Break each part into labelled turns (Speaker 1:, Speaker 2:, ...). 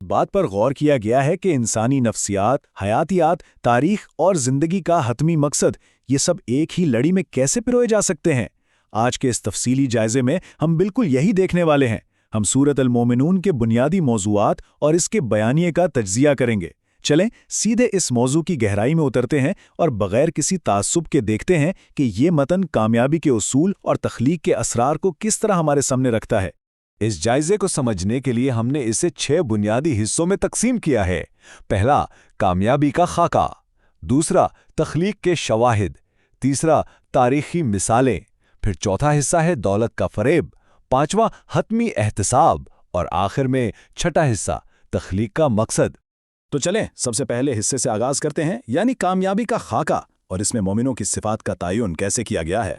Speaker 1: बात पर गौर किया गया है कि इंसानी नफ्सियात, हयातियात, तारीख और जिंदगी का हतमी मकसद ये सब एक ही लड़ी में कैसे पिरोए जा सकते हैं। आज के इस तफसीली जायजे में हम बिल्कुल यही देखने वाले हैं। हम सूरत अल मोमिनून के बुनियादी मौज़ूआत और इसके बयानिए का तज्ज़िया करेंगे। चलें सीधे इस मौजू की गहराई में उतरते हैं और बगैर किसी ताज्जुब के देखते हैं कि ये मतन कामयाबी के उसूल और तख्लीक के असरार को किस तरह हमारे सामने रखता है।
Speaker 2: इस जायजे को समझने के लिए हमने इसे 6 बुनियादी हिस्सों में तकसीम किया है। पहला, कामयाबी का खाका। दूसरा, तख्लीक के शवाहिद। तीसरा, तारीखी मिसालें। फिर चौथा हिस्सा है दौलत का फरेब। पांचवा, हतमी एहतसाब। और आखिर में छठा हिस्सा, तख्लीक का मकसद।
Speaker 1: तो चलें सबसे पहले हिस्से से आगाज करते हैं, यानी कामयाबी का खाका, और इसमें मोमिनों की सिफात का तयन कैसे किया गया है।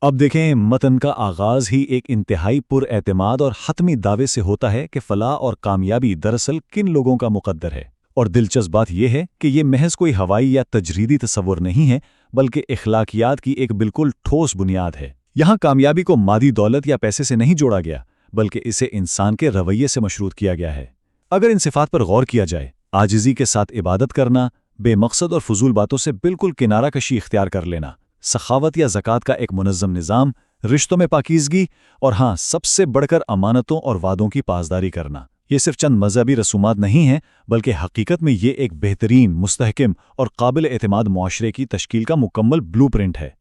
Speaker 3: अब देखें, मतन का आगाज ही एक इंतहाई पुरएतमाद और हतमी दावे से होता है कि फलाह और कामयाबी दरअसल किन लोगों का मुकद्दर है। और दिलचस्प बात यह है कि यह महज कोई हवाई या तजरीदी तस्वुर नहीं है, बल्कि इखलाकियात की एक बिल्कुल ठोस बुनियाद है। यहाँ कामयाबी को मादी दौलत या पैसे से नहीं जोड़ा गया, बल्कि इसे इंसान के रवैये से मशरूत किया गया है। अगर इन सिफात पर गौर किया जाए, आजिज़ी के साथ इबादत करना, बेमकसद और फजूल बातों से बिल्कुल किनारा कशी इख्तियार कर लेना, सखावत या ज़कात का एक मुनज़्ज़म निज़ाम, रिश्तों में पाकीज़गी, और हाँ, सबसे बढ़कर अमानतों और वादों की पासदारी करना, ये सिर्फ चंद मज़हबी रसूमात नहीं हैं, बल्कि हकीकत में ये एक बेहतरीन, मुस्तहकम और काबिल एतमाद मुआशरे की तश्कील का मुकम्मल ब्लूप्रिंट है।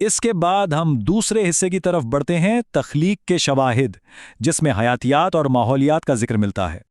Speaker 1: इसके बाद हम दूसरे हिस्से की तरफ बढ़ते हैं, तख्लीक के शवाहिद, जिसमें हयातियात और माहौलियात का जिक्र मिलता है।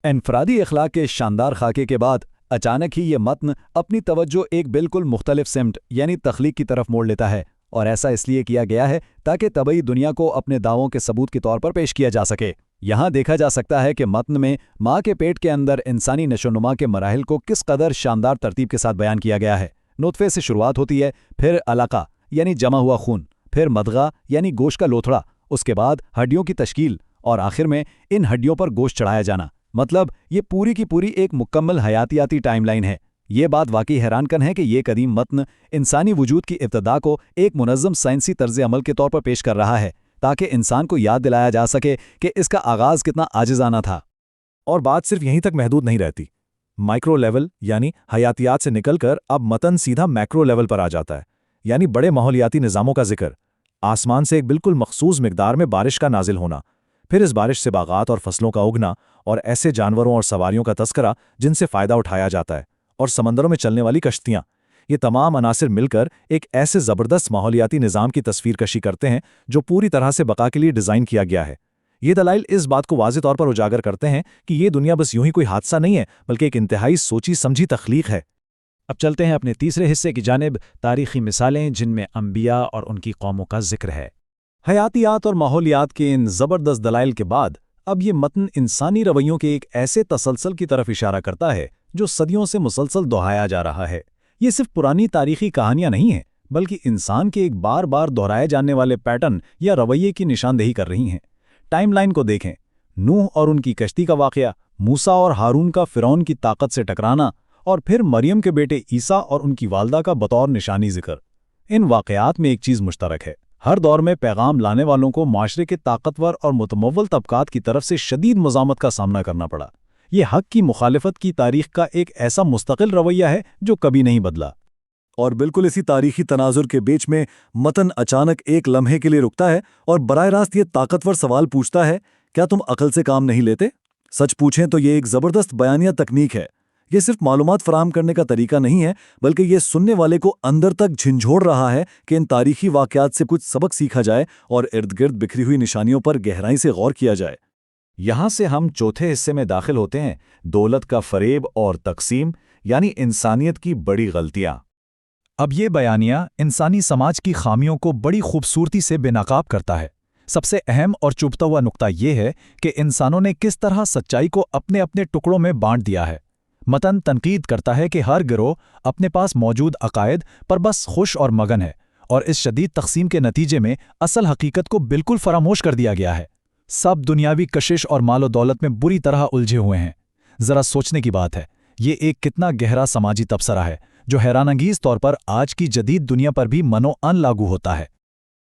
Speaker 4: इनफरादी अखलाक के शानदार खाके के बाद अचानक ही ये मतन अपनी तवज्जो एक बिल्कुल मुख्तलिफ सिमत यानी तख्लीक की तरफ मोड़ लेता है, और ऐसा इसलिए किया गया है ताकि तबई दुनिया को अपने दावों के सबूत के तौर पर पेश किया जा सके। यहाँ देखा जा सकता है कि मतन में माँ के पेट के अंदर इंसानी नशोनुमा के मराहिल को किस कदर शानदार तरतीब के साथ बयान किया गया है। नुतफ़े से शुरुआत होती है, फिर अलाका यानी जमा हुआ खून, फिर मदगा यानी गोश्त का लोथड़ा, उसके बाद हड्डियों की तश्कील, और आखिर में इन हड्डियों पर गोश्त चढ़ाया जाना। मतलब ये पूरी की पूरी एक मुकम्मल हयातियाती टाइमलाइन है। ये बात वाकई हैरानकन है कि ये कदीम मतन इंसानी वजूद की इब्तदा को एक मुनज़्ज़म साइंसी तर्ज अमल के तौर पर पेश कर रहा है, ताकि इंसान को याद दिलाया जा सके कि इसका आगाज़ कितना आजिज़ाना था।
Speaker 1: और बात सिर्फ यहीं तक महदूद नहीं रहती। माइक्रो लेवल यानी हयातियात से निकलकर अब मतन सीधा मैक्रो लेवल पर आ जाता है, यानी बड़े माहौलियाती निज़ामों का जिक्र। आसमान से एक बिल्कुल मखसूस मिकदार में बारिश का नाजिल होना, फिर इस बारिश से बागात और फसलों का उगना, और ऐसे जानवरों और सवारियों का तस्करा जिनसे फ़ायदा उठाया जाता है, और समंदरों में चलने वाली कश्तियाँ, ये तमाम अनासिर मिलकर एक ऐसे ज़बरदस्त माहौलियाती निज़ाम की तस्वीर कशी करते हैं जो पूरी तरह से बका के लिए डिज़ाइन किया गया है। ये दलाइल इस बात को वाज़ेह तौर पर उजागर करते हैं कि ये दुनिया बस यूं ही कोई हादसा नहीं है, बल्कि एक इंतहाई सोची समझी तख्लीक है।
Speaker 3: अब चलते हैं अपने तीसरे हिस्से की जानिब, तारीख़ी मिसालें जिनमें अंबिया और उनकी कौमों का जिक्र है।
Speaker 1: हयातियात और माहौलियात के इन ज़बरदस्त दलाइल के बाद अब ये मतन इंसानी रवैयों के एक ऐसे तसलसल की तरफ इशारा करता है जो सदियों से मुसलसल दोहराया जा रहा है। ये सिर्फ पुरानी तारीखी कहानियां नहीं हैं, बल्कि इंसान के एक बार बार दोहराए जाने वाले पैटर्न या रवैये की निशानदेही कर रही हैं। टाइमलाइन को देखें, नूह और उनकी कश्ती का वाक़या, मूसा और हारून का फ़िरौन की ताकत से टकराना, और फिर मरियम के बेटे ईसा और उनकी वालदा का बतौर निशानी जिक्र। इन वाक़यात में एक चीज़ मुश्तरक है, हर दौर में पैगाम लाने वालों को माशरे के ताकतवर और मुतमव्वल तबकात की तरफ से शदीद मुज़ामत का सामना करना पड़ा। ये हक़ की मुखालिफत की तारीख़ का एक ऐसा मुस्तकिल रवैया है जो कभी नहीं बदला।
Speaker 5: और बिल्कुल इसी तारीख़ी तनाजुर के बीच में मतन अचानक एक लम्हे के लिए रुकता है और बराह रास्त ये ताकतवर सवाल पूछता है, क्या तुम अकल से काम नहीं लेते? सच पूछें तो ये एक ज़बरदस्त बयानिया तकनीक है। ये सिर्फ मालूमात फराहम करने का तरीका नहीं है, बल्कि ये सुनने वाले को अंदर तक झिंझोड़ रहा है कि इन तारीखी वाक़यात से कुछ सबक सीखा जाए और इर्द गिर्द बिखरी हुई निशानियों पर गहराई से गौर किया जाए।
Speaker 1: यहाँ से हम चौथे हिस्से में दाखिल होते हैं, दौलत का फरेब और तकसीम, यानी इंसानियत की बड़ी गलतियाँ।
Speaker 3: अब ये बयानिया इंसानी समाज की खामियों को बड़ी खूबसूरती से बेनकाब करता है। सबसे अहम और चुभता हुआ नुक्ता ये है कि इंसानों ने किस तरह सच्चाई को अपने अपने टुकड़ों में बांट दिया है। मतन तनकीद करता है कि हर गिरोह अपने पास मौजूद अकायद पर बस खुश और मगन है, और इस शदीद तकसीम के नतीजे में असल हकीकत को बिल्कुल फरामोश कर दिया गया है। सब दुनियावी कशिश और मालो दौलत में बुरी तरह उलझे हुए हैं। ज़रा सोचने की बात है, ये एक कितना गहरा समाजी तबसरा है जो हैरानंगीज तौर पर आज की जदीद दुनिया पर भी मनो अन लागू होता है।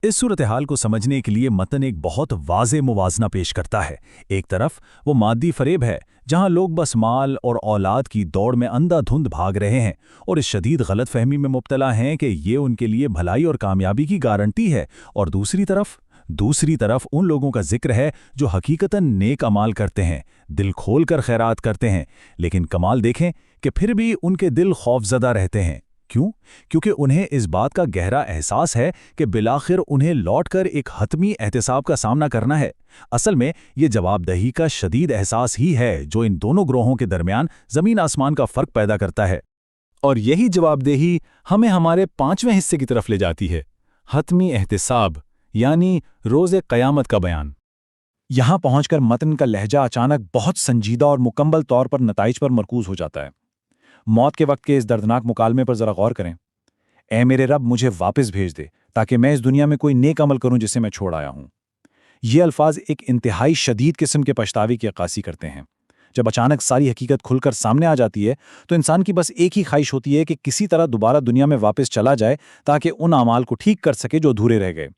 Speaker 1: इस सूरत-ए-हाल को समझने के लिए मतन एक बहुत वाज़ेह मुवाज़ना पेश करता है। एक तरफ वो मादी फ़रेब है, जहां लोग बस माल और औलाद की दौड़ में अंधाधुंध भाग रहे हैं और इस शदीद गलतफहमी में मुब्तला हैं कि ये उनके लिए भलाई और कामयाबी की गारंटी है, और दूसरी तरफ उन लोगों का जिक्र है जो हकीकतन नेक अमाल करते हैं, दिल खोल कर खैरात करते हैं, लेकिन कमाल देखें कि फिर भी उनके दिल खौफजदा रहते हैं। क्यों? क्योंकि उन्हें इस बात का गहरा एहसास है कि बिलाखिर उन्हें लौटकर एक हतमी एहतिसाब का सामना करना है। असल में ये जवाबदही का शदीद एहसास ही है जो इन दोनों ग्रोहों के दरमियान ज़मीन आसमान का फ़र्क पैदा करता है।
Speaker 3: और यही जवाबदेही हमें हमारे 5वें हिस्से की तरफ ले जाती है, हतमी एहतिसाब यानी रोज़े क़यामत का बयान। यहाँ पहुँचकर मतन का लहजा अचानक बहुत संजीदा और मुकम्मल तौर पर नताइज पर मरकूज़ हो जाता है। मौत के वक्त के इस दर्दनाक मुकालमे पर ज़रा गौर करें। ऐ मेरे रब, मुझे वापस भेज दे ताकि मैं इस दुनिया में कोई नेक अमल करूं जिसे मैं छोड़ आया हूं। ये अल्फाज एक इंतहाई शदीद किस्म के पछतावे की अक्कासी करते हैं। जब अचानक सारी हकीकत खुलकर सामने आ जाती है तो इंसान की बस एक ही ख्वाहिश होती है कि किसी तरह दोबारा दुनिया में वापस चला जाए ताकि उन अमाल को ठीक कर सके जो अधूरे रह गए।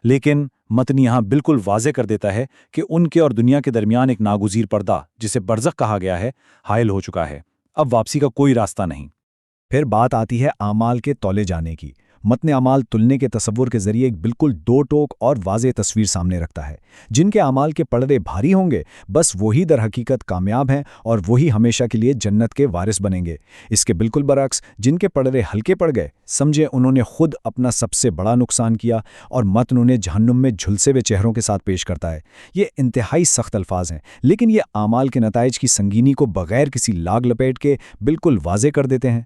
Speaker 3: लेकिन मतन यहाँ बिल्कुल वाज़े कर देता है कि उनके और दुनिया के दरमियान एक नागुज़ीर पर्दा, जिसे बरज़ख कहा गया है, हायल हो चुका है। अब वापसी का कोई रास्ता नहीं।
Speaker 4: फिर बात आती है आमाल के तौले जाने की। मतन अमाल तुलने के तसव्वुर के ज़रिए एक बिल्कुल दो टोक और वाज़ेह तस्वीर सामने रखता है। जिनके अमाल के पलड़े भारी होंगे बस वही दर हकीकत कामयाब हैं और वही हमेशा के लिए जन्नत के वारिस बनेंगे। इसके बिल्कुल बरअक्स जिनके पलड़े हल्के पड़ गए, समझे उन्होंने खुद अपना सबसे बड़ा नुकसान किया और मतन उन्हें जहन्नुम में झुलसे हुए चेहरों के साथ पेश करता है। ये इंतहाई सख्त अल्फाज हैं, लेकिन ये आमाल के नताइज की संगीनी को बग़ैर किसी लाग लपेट के बिल्कुल वाज़ेह कर देते हैं।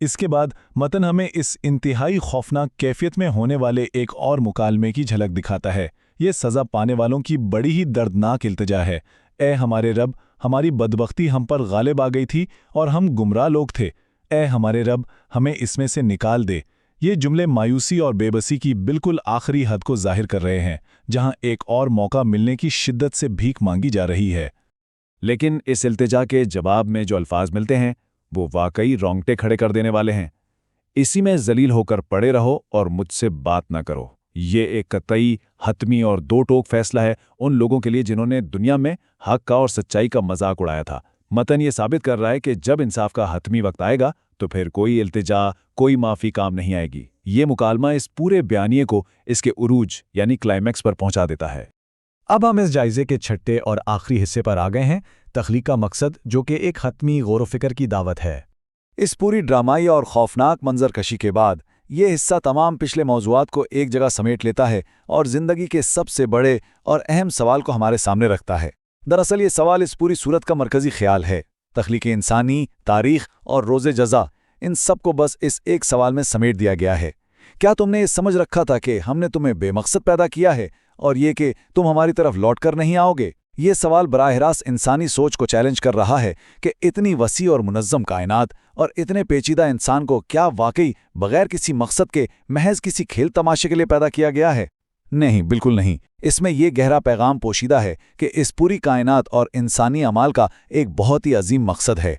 Speaker 3: इसके बाद मतन हमें इस इंतहाई खौफनाक कैफियत में होने वाले एक और मुकालमे की झलक दिखाता है। ये सज़ा पाने वालों की बड़ी ही दर्दनाक इल्तिजा है। ए हमारे रब, हमारी बदबख्ती हम पर गालिब आ गई थी और हम गुमराह लोग थे। ए हमारे रब, हमें इसमें से निकाल दे। ये जुमले मायूसी और बेबसी की बिल्कुल आखिरी हद को जाहिर कर रहे हैं, जहां एक और मौका मिलने की शिद्दत से भीख मांगी जा रही है।
Speaker 2: लेकिन इस इल्तिजा के जवाब में जो अल्फाज मिलते हैं वो वाकई रोंगटे खड़े कर देने वाले हैं। इसी में जलील होकर पड़े रहो और मुझसे बात ना करो। ये एक कतई, हतमी और दो टोक फैसला है उन लोगों के लिए जिन्होंने दुनिया में हक का और सच्चाई का मजाक उड़ाया था। मतन ये साबित कर रहा है कि जब इंसाफ का हतमी वक्त आएगा तो फिर कोई इल्तिजा, कोई माफ़ी काम नहीं आएगी। ये मुकालमा इस पूरे बयानिए को इसके उरूज यानी क्लाइमैक्स पर पहुंचा देता है।
Speaker 4: अब हम इस जायज़े के छठे और आखिरी हिस्से पर आ गए हैं, तख्लीक का मकसद, जो कि एक हतमी गौर व फिक्र की दावत है। इस पूरी ड्रामाई और खौफनाक मंजर कशी के बाद ये हिस्सा तमाम पिछले मौज़ूआत को एक जगह समेट लेता है और ज़िंदगी के सबसे बड़े और अहम सवाल को हमारे सामने रखता है। दरअसल ये सवाल इस पूरी सूरत का मरकज़ी ख्याल है। तख्लीक इंसानी, तारीख़ और रोज़े जज़ा, इन सब को बस इस एक सवाल में समेट दिया गया है। क्या तुमने ये समझ रखा था कि हमने तुम्हें बेमकसद पैदा किया है और ये कि तुम हमारी तरफ लौट कर नहीं आओगे? ये सवाल बराह रास्त इंसानी सोच को चैलेंज कर रहा है कि इतनी वसी और मुनज़्ज़म कायनात और इतने पेचीदा इंसान को क्या वाकई बग़ैर किसी मकसद के महज किसी खेल तमाशे के लिए पैदा किया गया है? नहीं, बिल्कुल नहीं। इसमें यह गहरा पैगाम पोशीदा है कि इस पूरी कायनात और इंसानी अमाल का एक बहुत ही अजीम मकसद है।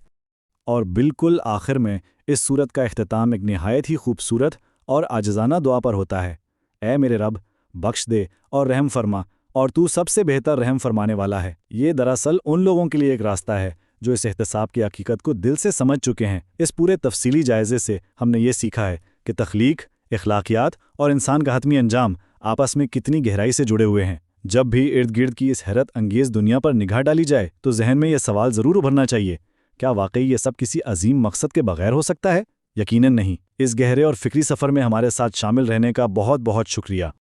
Speaker 3: और बिल्कुल आखिर में इस सूरत का इख्तिताम एक निहायत ही खूबसूरत और आजिज़ाना दुआ पर होता है। ऐ मेरे रब, बख्श दे और रहम फरमा, और तू सबसे बेहतर रहम फरमाने वाला है। ये दरअसल उन लोगों के लिए एक रास्ता है जो इस एहतिसाब की हकीकत को दिल से समझ चुके हैं। इस पूरे तफसीली जायज़े से हमने ये सीखा है कि तख्लीक, इखलाकियात और इंसान का हतमी अंजाम आपस में कितनी गहराई से जुड़े हुए हैं। जब भी इर्द गिर्द की इस हैरत अंगेज़ दुनिया पर निगाह डाली जाए तो जहन में यह सवाल ज़रूर उभरना चाहिए, क्या वाकई ये सब किसी अजीम मकसद के बगैर हो सकता है? यकीनन नहीं। इस गहरे और फिक्री सफ़र में हमारे साथ शामिल रहने का बहुत बहुत शुक्रिया।